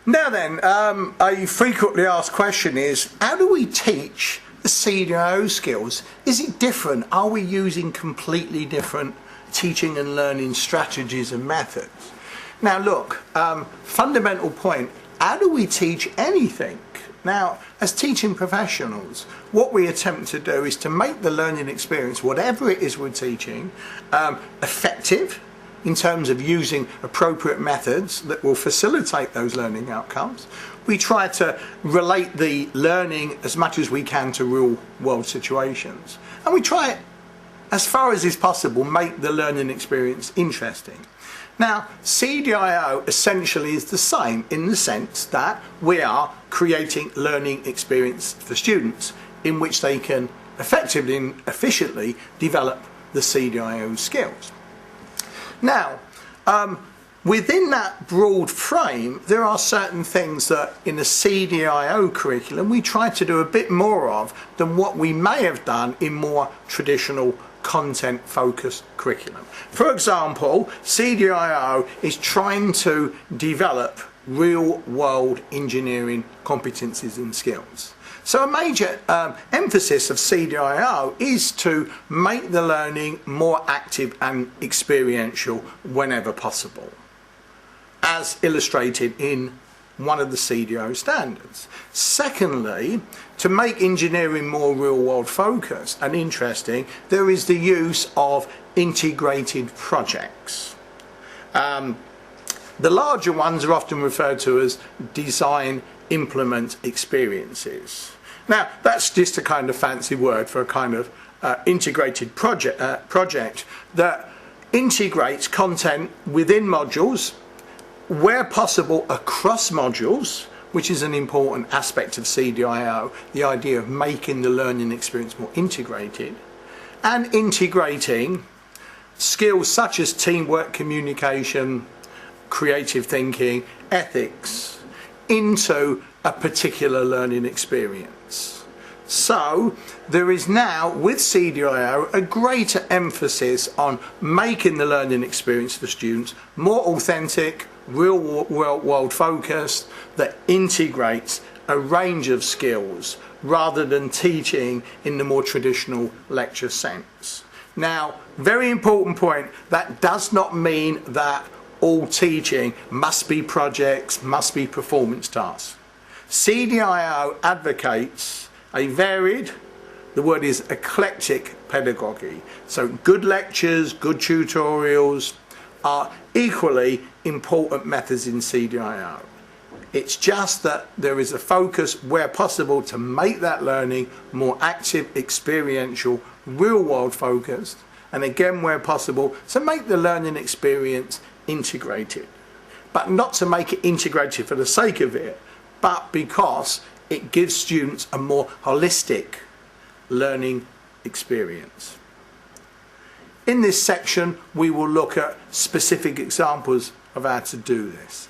Now then, a frequently asked question is, how do we teach the CDIO skills? Is it different? Are we using completely different teaching and learning strategies and methods? Now look, fundamental point, how do we teach anything? Now, as teaching professionals, what we attempt to do is to make the learning experience, whatever it is we're teaching, effective in terms of using appropriate methods that will facilitate those learning outcomes. We try to relate the learning as much as we can to real world situations. And we try, as far as is possible, make the learning experience interesting. Now, CDIO essentially is the same in the sense that we are creating learning experience for students in which they can effectively and efficiently develop the CDIO skills. Now, within that broad frame, there are certain things that in a CDIO curriculum we try to do a bit more of than what we may have done in more traditional content-focused curriculum. For example, CDIO is trying to develop real-world engineering competencies and skills. So a major emphasis of CDIO is to make the learning more active and experiential whenever possible, as illustrated in one of the CDIO standards. Secondly, to make engineering more real-world focused and interesting, there is the use of integrated projects. The larger ones are often referred to as design implement experiences. Now, that's just a kind of fancy word for a kind of integrated project that integrates content within modules, where possible across modules, which is an important aspect of CDIO, the idea of making the learning experience more integrated, and integrating skills such as teamwork, communication, creative thinking, ethics, into a particular learning experience. So there is now, with CDIO, a greater emphasis on making the learning experience for students more authentic, real world focused, that integrates a range of skills rather than teaching in the more traditional lecture sense. Now, very important point, that does not mean that all teaching must be projects, must be performance tasks. CDIO advocates a varied, the word is eclectic pedagogy. So good lectures, good tutorials are equally important methods in CDIO. It's just that there is a focus where possible to make that learning more active, experiential, real world focused, and again where possible to make the learning experience integrated, but not to make it integrated for the sake of it, but because it gives students a more holistic learning experience. In this section, we will look at specific examples of how to do this.